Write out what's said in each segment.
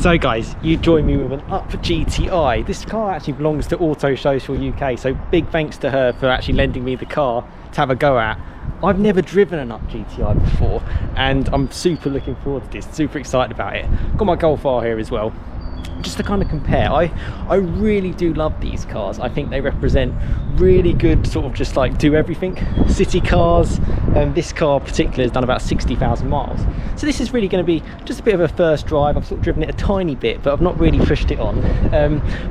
So guys, you join me with an Up GTI. This car actually belongs to Auto Social UK, so big thanks to her for actually lending me the car to have a go at. I've never driven an Up GTI before and I'm super looking forward to this, super excited about it. Got my Golf R here as well. Just to kind of compare, I really do love these cars. I think they represent really good sort of just like do everything city cars. This car in particular has done about 60,000 miles, so this is really going to be just a bit of a first drive. I've sort of driven it a tiny bit, but I've not really pushed it on.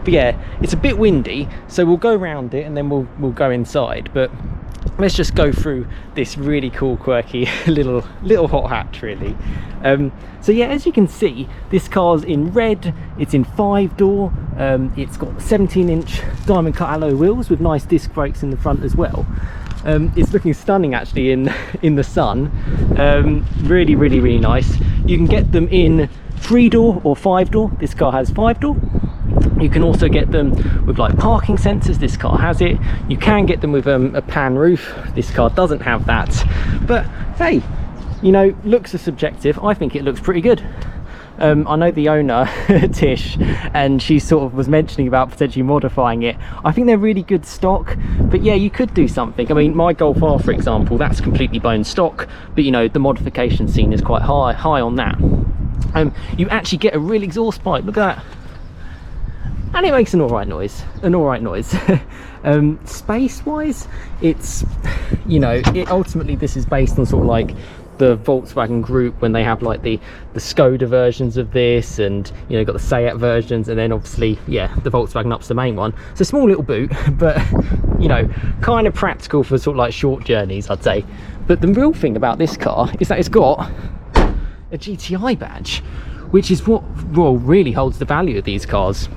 But yeah, it's a bit windy, so we'll go around it and then we'll go inside. But let's just go through this really cool, quirky little hot hatch really. So yeah, as you can see, this car's in red, it's in 5-door, it's got 17-inch diamond cut alloy wheels with nice disc brakes in the front as well. It's looking stunning actually in the sun. Really nice. You can get them in 3-door or 5-door. This car has 5-door. You can also get them with like parking sensors. This car has it. You can get them with a pan roof. This car doesn't have that, but hey, you know, looks are subjective. I think it looks pretty good. I know the owner Tish, and she sort of was mentioning about potentially modifying it. I think they're really good stock, but yeah, you could do something. I mean, my Golf R, for example, that's completely bone stock, but you know, the modification scene is quite high on that. You actually get a real exhaust pipe. Look at that. And it makes an alright noise, space wise, it's, you know, ultimately this is based on sort of like the Volkswagen group when they have like the Skoda versions of this, and you know, got the Seat versions, and then obviously, yeah, the Volkswagen Up's the main one. It's a small little boot, but you know, kind of practical for sort of like short journeys, I'd say. But the real thing about this car is that it's got a GTI badge, which is what really holds the value of these cars.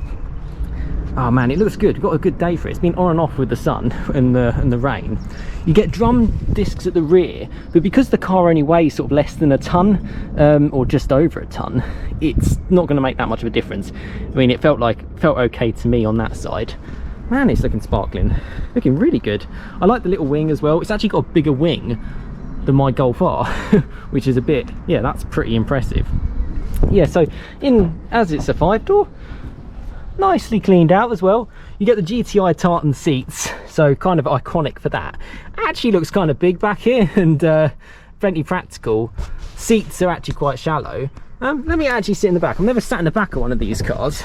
Oh man, it looks good. We've got a good day for it. It's been on and off with the sun and the rain. You get drum discs at the rear, but because the car only weighs sort of less than a ton, or just over a ton, it's not going to make that much of a difference. I mean, it felt okay to me on that side. Man, it's looking sparkling, looking really good. I like the little wing as well. It's actually got a bigger wing than my Golf R, which is a bit, yeah, that's pretty impressive. Yeah, so as it's a 5-door, nicely cleaned out as well. You get the GTI tartan seats, so kind of iconic for that. Actually looks kind of big back here, and plenty practical. Seats are actually quite shallow. Let me actually sit in the back. I've never sat in the back of one of these cars.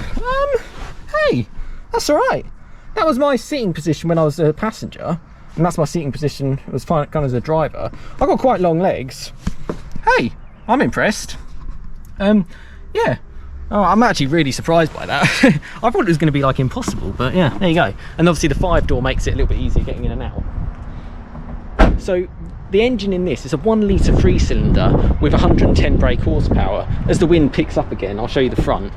Hey, that's all right. That was my seating position when I was a passenger, and that's my seating position as far kind of as a driver. I've got quite long legs. Hey, I'm impressed. Yeah. Oh, I'm actually really surprised by that. I thought it was going to be like impossible, but yeah, there you go. And obviously the 5-door makes it a little bit easier getting in and out. So the engine in this is a 1-litre 3-cylinder with 110 brake horsepower. As the wind picks up again, I'll show you the front.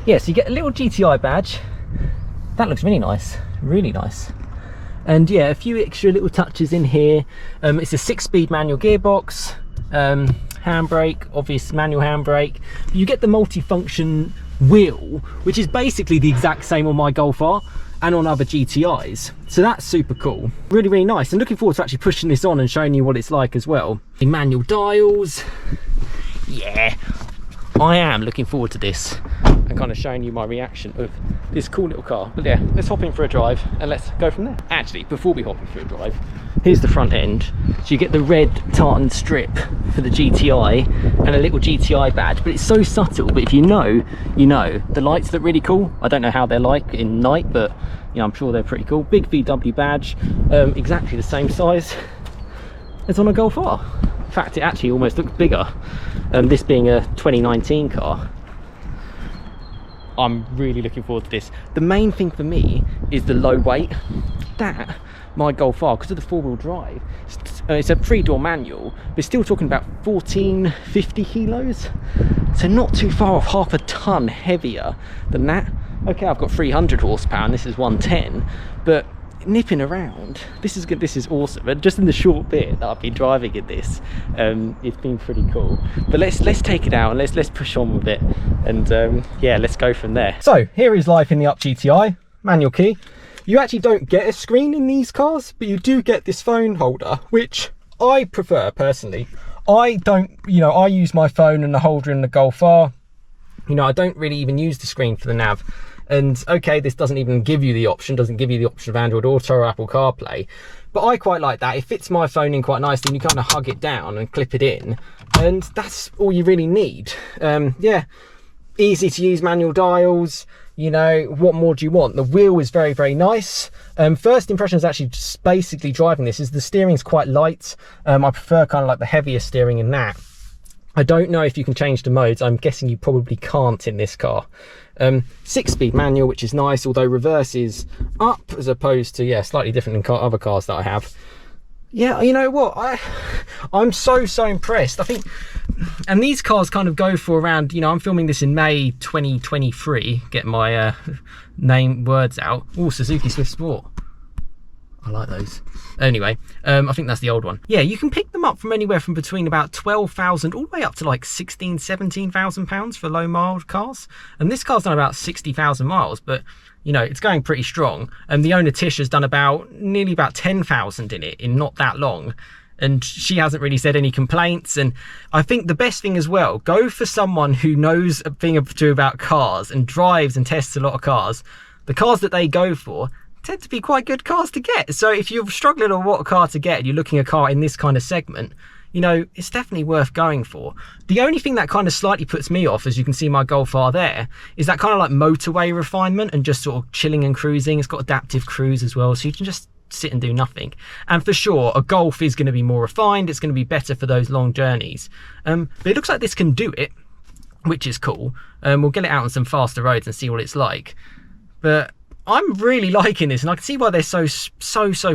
Yeah, so you get a little GTI badge. That looks really nice, really nice. And yeah, a few extra little touches in here. It's a 6-speed manual gearbox. Handbrake, obvious manual handbrake. You get the multi-function wheel, which is basically the exact same on my Golf R and on other GTIs, so that's super cool. Really nice, and looking forward to actually pushing this on and showing you what it's like as well. The manual dials, yeah, I am looking forward to this and kind of showing you my reaction of this cool little car. But yeah, let's hop in for a drive and let's go from there. Actually, before we hop in for a drive, here's the front end. So you get the red tartan strip for the GTI and a little GTI badge, but it's so subtle. But if you know, you know. The lights look really cool. I don't know how they're like in night, but you know, I'm sure they're pretty cool. Big VW badge, exactly the same size as on a Golf R. In fact, it actually almost looks bigger. This being a 2019 car. I'm really looking forward to this. The main thing for me is the low weight. That my Golf R, because of the 4-wheel drive, it's a 3-door manual, but still talking about 1450 kilos, so not too far off, half a ton heavier than that. Okay, I've got 300 horsepower and this is 110, but nipping around, this is good, this is awesome. And just in the short bit that I've been driving in this, it's been pretty cool. But let's take it out and let's push on with it, and yeah, let's go from there. So here is life in the Up GTI. Manual key. You actually don't get a screen in these cars, but you do get this phone holder, which I prefer personally. I don't, you know, I use my phone and the holder in the Golf R. You know, I don't really even use the screen for the nav. And okay, this doesn't even give you the option, doesn't give you the option of Android Auto or Apple CarPlay, but I quite like that. It fits my phone in quite nicely, and you kind of hug it down and clip it in, and that's all you really need. Yeah, easy to use manual dials. You know, what more do you want? The wheel is very, very nice. First impression is actually just basically driving this is the steering's quite light. I prefer kind of like the heavier steering in that. I don't know if you can change the modes. I'm guessing you probably can't in this car. 6-speed manual, which is nice, although reverse is up as opposed to, yeah, slightly different than other cars that I have. Yeah, you know what, I'm so impressed. I think, and these cars kind of go for around, you know, I'm filming this in May 2023, get my words out. Oh, Suzuki Swift Sport, I like those. Anyway, I think that's the old one. Yeah, you can pick them up from anywhere from between about 12,000 all the way up to like 16,000, 17,000 pounds for low mile cars. And this car's done about 60,000 miles, but you know, it's going pretty strong. And the owner Tish has done nearly about 10,000 in it in not that long. And she hasn't really said any complaints. And I think the best thing as well, go for someone who knows a thing or two about cars and drives and tests a lot of cars. The cars that they go for tend to be quite good cars to get. So if you're struggling on what car to get and you're looking at a car in this kind of segment, you know, it's definitely worth going for. The only thing that kind of slightly puts me off, as you can see my Golf R there, is that kind of like motorway refinement and just sort of chilling and cruising. It's got adaptive cruise as well, so you can just sit and do nothing. And for sure, a Golf is going to be more refined. It's going to be better for those long journeys. But it looks like this can do it, which is cool. We'll get it out on some faster roads and see what it's like. But I'm really liking this, and I can see why they're so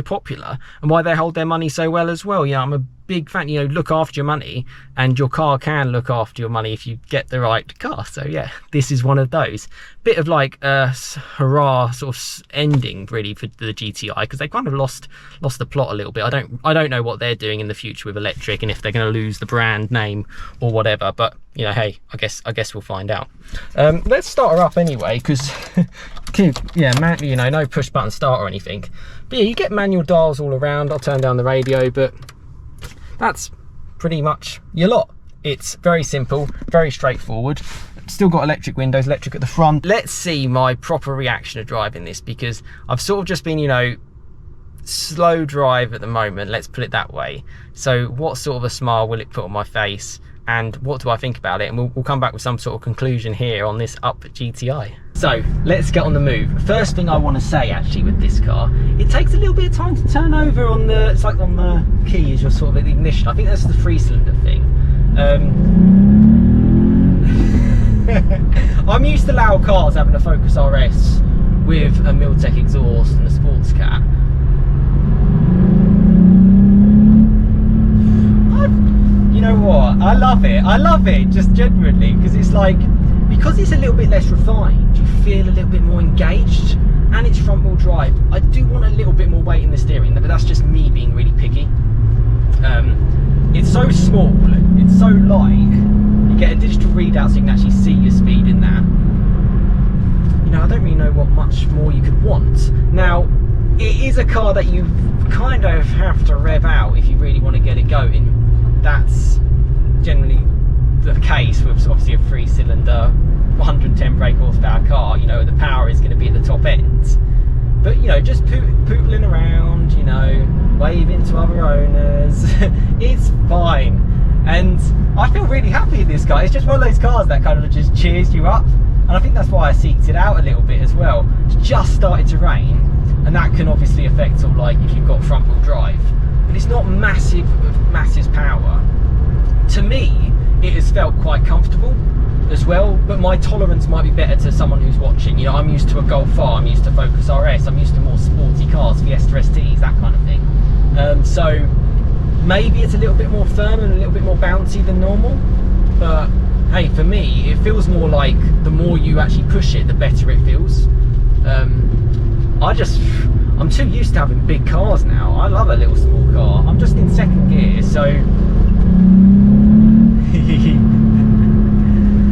popular and why they hold their money so well as well. Yeah, I'm a big fan. You know, look after your money, and your car can look after your money if you get the right car. So yeah, this is one of those. Bit of like a hurrah sort of ending really for the GTI, because they kind of lost the plot a little bit. I don't know what they're doing in the future with electric and if they're going to lose the brand name or whatever. But you know, hey, I guess we'll find out. Let's start her up anyway, because yeah, man, you know, no push button start or anything. But yeah, you get manual dials all around. I'll turn down the radio, but that's pretty much your lot. It's very simple, very straightforward. Still got electric windows, electric at the front. Let's see my proper reaction to driving this, because I've sort of just been, you know, slow drive at the moment, let's put it that way. So what sort of a smile will it put on my face, and what do I think about it? And we'll come back with some sort of conclusion here on this Up GTI. So let's get on the move. First thing I want to say actually with this car, it takes a little bit of time to turn over on the, it's like on the key as you're sort of at the ignition. I think that's the 3-cylinder thing. I'm used to loud cars having a Focus RS with a Miltech exhaust and a sports cat. You know what, I love it just genuinely, because it's like, because it's a little bit less refined, you feel a little bit more engaged, and it's front wheel drive. I do want a little bit more weight in the steering, but that's just me being really picky. It's so small, it's so light, you get a digital readout so you can actually see your speed in that. You know, I don't really know what much more you could want. Now, it is a car that you kind of have to rev out if you really want to get it going. That's generally the case with obviously a 3-cylinder 110 brake horsepower car. You know, the power is going to be at the top end, but you know, just pootling around, you know, waving to other owners, it's fine. And I feel really happy with this car. It's just one of those cars that kind of just cheers you up, and I think that's why I seeked it out a little bit as well. It's just started to rain, and that can obviously affect sort of like if you've got front wheel drive, but it's not massive power. To me, it has felt quite comfortable as well, but my tolerance might be better to someone who's watching. You know, I'm used to a Golf R, I'm used to Focus RS, I'm used to more sporty cars, Fiesta STs, that kind of thing. So maybe it's a little bit more firm and a little bit more bouncy than normal, but hey, for me, it feels more like the more you actually push it, the better it feels. I'm too used to having big cars now. I love a little small car. I'm just in second gear, so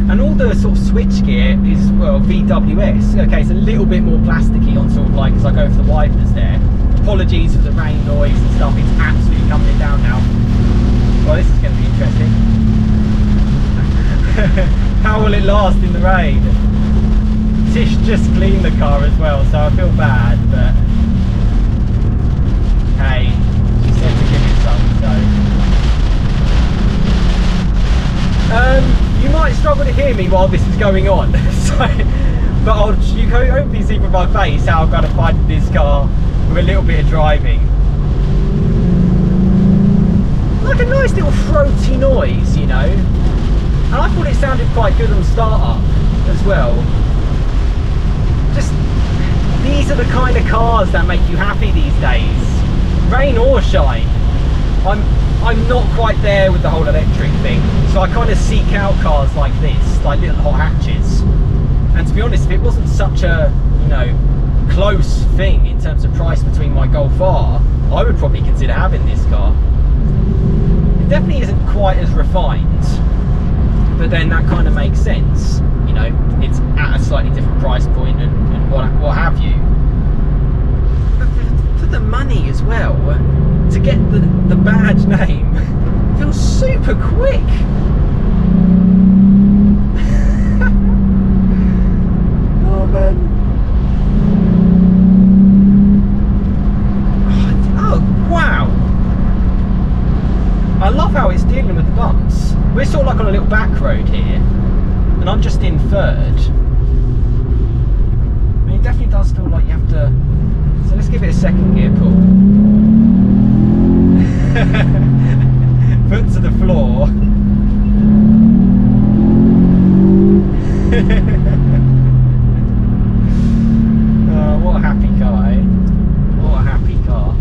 and all the sort of switch gear is, well, VWS. Okay, it's a little bit more plasticky on sort of like, as I go for the wipers there. Apologies for the rain noise and stuff, it's absolutely coming down now. Well, this is going to be interesting. How will it last in the rain? Tish just cleaned the car as well, so I feel bad, but hey, she said to give it some, so. You might struggle to hear me while this is going on, so, but you can hopefully see from my face how I'm going to find this car with a little bit of driving. Like a nice little throaty noise, you know, and I thought it sounded quite good on start-up as well. Just, these are the kind of cars that make you happy these days, rain or shine. I'm not quite there with the whole electric thing, so I kind of seek out cars like this, like little hot hatches. And to be honest, if it wasn't such a, you know, close thing in terms of price between my Golf R, I would probably consider having this car. It definitely isn't quite as refined, but then that kind of makes sense. You know, it's at a slightly different price point and what have you. But for the money as well, to get the badge name feels super quick. Oh man. Oh wow. I love how it's dealing with the bumps. We're sort of like on a little back road here, and I'm just in third. I mean, it definitely does feel like you have to, so let's give it a second gear pull. Foot to the floor. Oh, what a happy car, eh? What a happy car.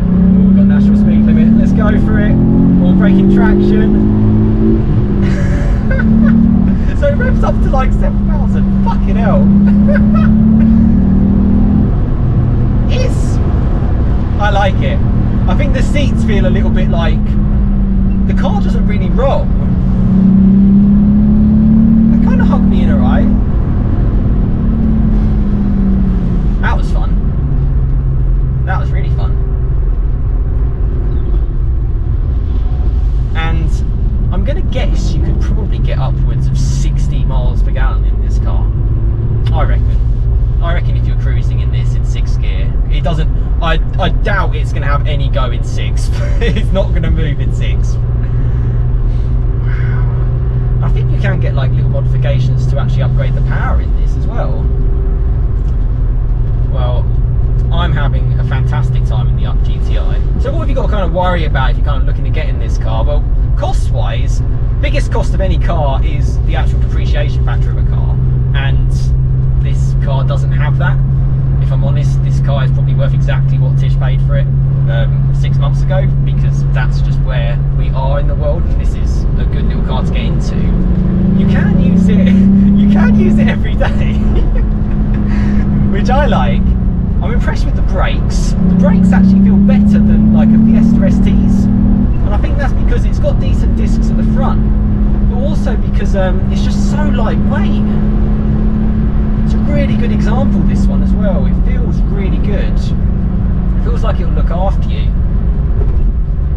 Oh, we've got national speed limit, let's go for it. All braking traction. So it revs up to like 7,000. Fucking hell. I like it. I think the seats feel a little bit like the car doesn't really roll. They kind of hug me in alright. That was fun. That was really fun. And I'm gonna guess you could probably get upwards of 60 miles per gallon in this car. I reckon if you're cruising in this in 6th gear, it doesn't, I doubt it's going to have any go in 6th. It's not going to move in 6th. Wow. I think you can get like little modifications to actually upgrade the power in this as well. Well, I'm having a fantastic time in the Up GTI. So what have you got to kind of worry about if you're kind of looking to get in this car? Well, cost-wise, biggest cost of any car is the actual depreciation factor of a car. And this car doesn't have that. If I'm honest, this car is probably worth exactly what Tish paid for it 6 months ago, because that's just where we are in the world, and this is a good little car to get into. You can use it every day, which I like. I'm impressed with the brakes. The brakes actually feel better than like a Fiesta ST's, and I think that's because it's got decent discs at the front, but also because it's just so lightweight. It's a really good example, this one as well. It feels really good. It feels like it'll look after you.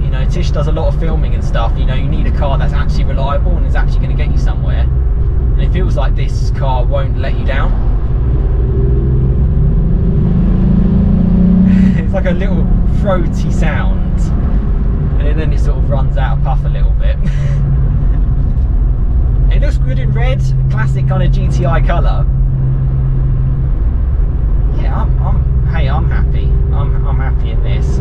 You know, Tish does a lot of filming and stuff. You know, you need a car that's actually reliable and is actually going to get you somewhere. And it feels like this car won't let you down. It's like a little throaty sound. And then it sort of runs out of puff a little bit. It looks good in red, classic kind of GTI colour. Yeah, I'm happy. I'm happy in this.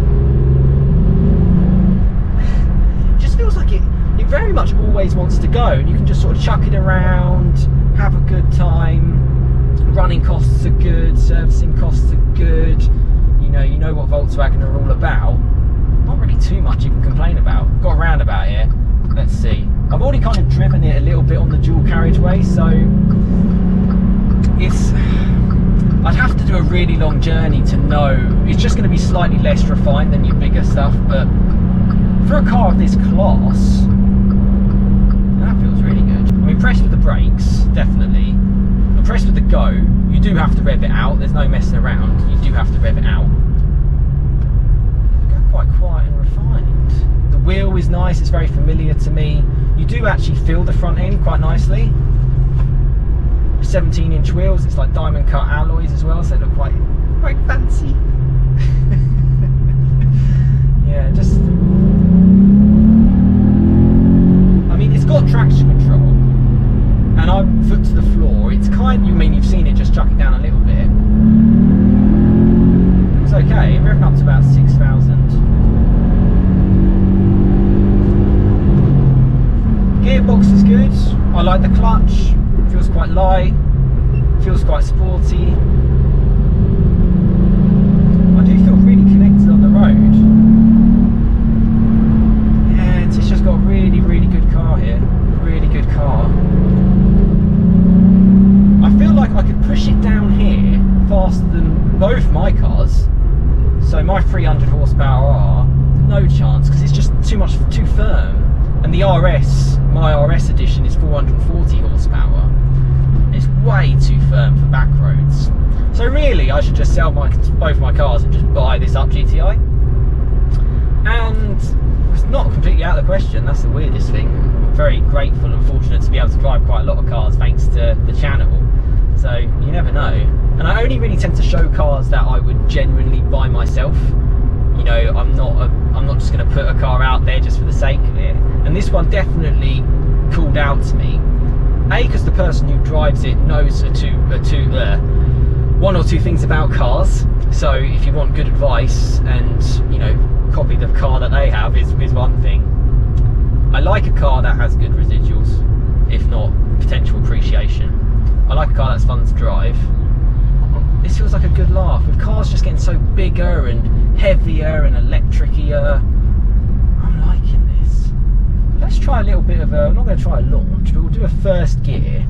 It just feels like it very much always wants to go, and you can just sort of chuck it around, have a good time. Running costs are good, servicing costs are good. You know what Volkswagen are all about. Not really too much you can complain about. Got a roundabout here. Let's see. I've already kind of driven it a little bit on the dual carriageway, so I'd have to do a really long journey to know. It's just going to be slightly less refined than your bigger stuff, but for a car of this class, that feels really good. I'm impressed with the brakes, definitely. Impressed with the go. You do have to rev it out. There's no messing around. You do have to rev it out. Go quite quiet and refined. The wheel is nice, it's very familiar to me. You do actually feel the front end quite nicely. 17-inch wheels, it's like diamond cut alloys as well, so they look quite fancy. Yeah, just, I mean, it's got traction control, and I'm foot to the floor. It's kind, you mean, you've seen it just chuck it down a little bit. It's okay, revving up to about 6,000. Gearbox is good. I like the clutch. Feels quite light. Feels quite sporty. I do feel really connected on the road. Yeah, Tish has got a really, really good car here. Really good car. I feel like I could push it down here faster than both my cars. So my 300 horsepower R, no chance, because it's just too firm. And the RS, my RS edition, is 440 horsepower. It's way too firm for back roads. So really, I should just sell both my cars and just buy this Up GTI. And it's not completely out of the question. That's the weirdest thing. I'm very grateful and fortunate to be able to drive quite a lot of cars thanks to the channel. So you never know. And I only really tend to show cars that I would genuinely buy myself. You know, I'm not just going to put a car out there just for the sake of it. And this one definitely called out to me. A, because the person who drives it knows one or two things about cars. So if you want good advice and, you know, copy the car that they have is one thing. I like a car that has good residuals, if not potential appreciation. I like a car that's fun to drive. This feels like a good laugh. With cars just getting so bigger and heavier and electric-ier, I'm liking this. Let's try a little bit of a, I'm not going to try a launch, but we'll do a first gear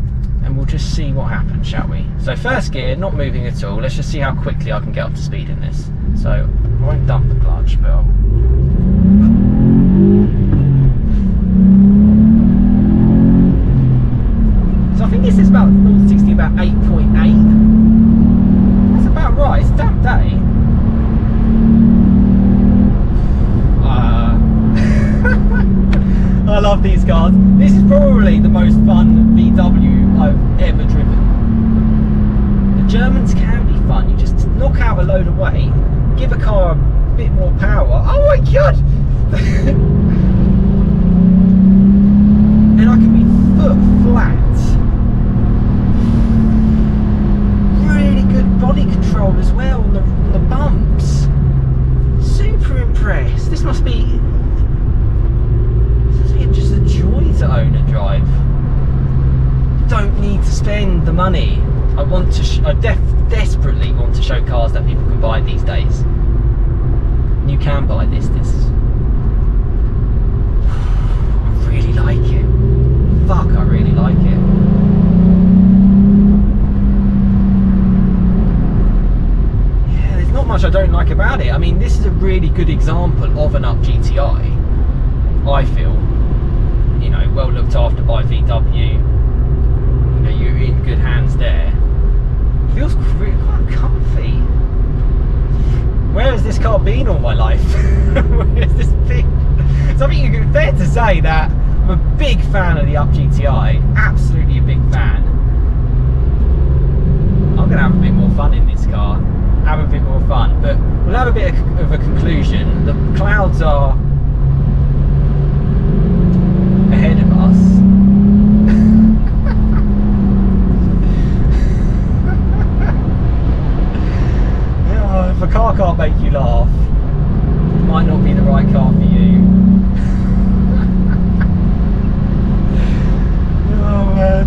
and we'll just see what happens, shall we? So first gear, not moving at all. Let's just see how quickly I can get up to speed in this. So I won't dump the clutch, but I'll... So I think this is about 0 to 60 about 8.8. That's about right. It's a damn day. I love these cars. This is probably the most fun VW I've ever driven. The Germans can be fun. You just knock out a load of weight, give a car a bit more power. Oh my god! And I can be foot flat. Really good body control as well on the bumps. Super impressed. This must be just a joy to own and drive. Don't need to spend the money. I want to. I desperately want to show cars that people can buy these days. And you can buy this. I really like it. Fuck, I really like it. Yeah, there's not much I don't like about it. I mean, this is a really good example of an Up GTI. I feel. You know, well looked after by VW. You know, you're in good hands there. It feels quite comfy. Where has this car been all my life? Where has this been? So I think it's fair to say that I'm a big fan of the Up GTI. Absolutely a big fan. I'm going to have a bit more fun in this car. Have a bit more fun. But we'll have a bit of a conclusion. The clouds are ahead of us. Yeah, if a car can't make you laugh, it might not be the right car for you. Oh man.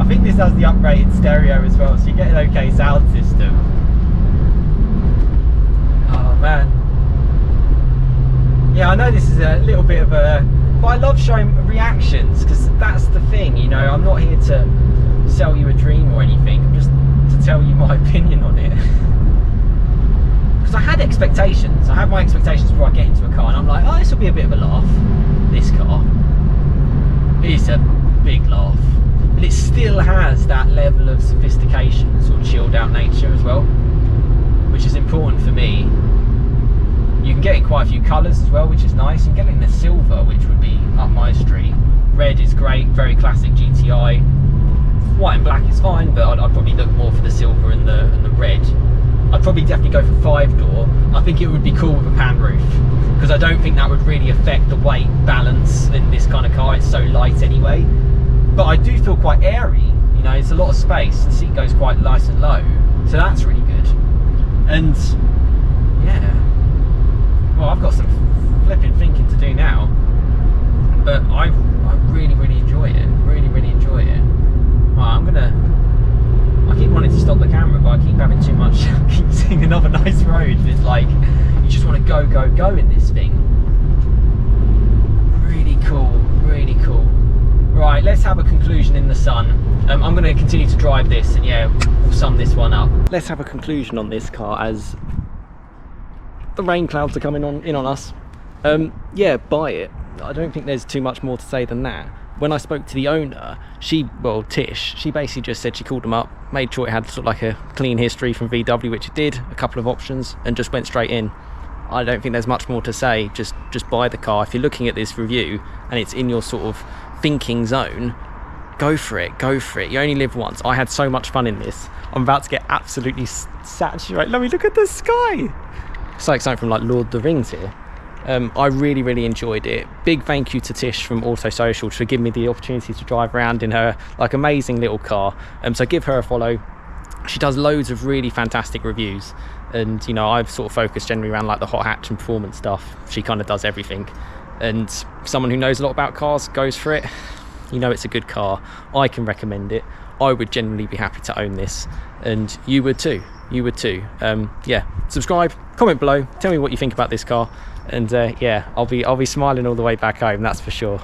I think this has the upgraded stereo as well, so you get an okay sound system. Man, yeah, I know this is a little bit of a, but I love showing reactions because that's the thing, you know. I'm not here to sell you a dream or anything. I'm just to tell you my opinion on it. Because I had expectations. I had my expectations before I get into a car, and I'm like, oh, this will be a bit of a laugh. This car, it's a big laugh. but it still has that level of sophistication and sort of chilled out nature as well, which is important for me. You can get in quite a few colours as well, which is nice. You can get it in the silver, which would be up my street. Red is great, very classic GTI. White and black is fine, but I'd probably look more for the silver and the red. I'd probably definitely go for 5-door. I think it would be cool with a pan roof, because I don't think that would really affect the weight balance in this kind of car. It's so light anyway. But I do feel quite airy, you know, it's a lot of space. The seat goes quite nice and low, so that's really good. And yeah, well, I've got some flipping thinking to do now, but I really enjoy it. Really enjoy it. Well, I keep wanting to stop the camera, but I keep having too much. I keep seeing another nice road. It's like you just want to go in this thing. Really cool. Right, let's have a conclusion in the sun. I'm going to continue to drive this, and yeah, we'll sum this one up. Let's have a conclusion on this car as the rain clouds are coming in on us. Yeah, buy it. I don't think there's too much more to say than that. When I spoke to the owner, Tish, she basically just said she called them up, made sure it had sort of like a clean history from VW, which it did, a couple of options, and just went straight in. I don't think there's much more to say. Just buy the car. If you're looking at this review and it's in your sort of thinking zone, go for it. You only live once. I had so much fun in this. I'm about to get absolutely saturated. Let me look at the sky. It's like something from like Lord of the Rings here. I really enjoyed it. Big thank you to Tish from Auto Social for giving me the opportunity to drive around in her like amazing little car. So give her a follow. She does loads of really fantastic reviews, and you know, I've sort of focused generally around like the hot hatch and performance stuff. She kind of does everything, and someone who knows a lot about cars goes for it. You know, it's a good car. I can recommend it. I would generally be happy to own this, and you would too. Yeah, subscribe, comment below, tell me what you think about this car, and yeah, I'll be smiling all the way back home, that's for sure.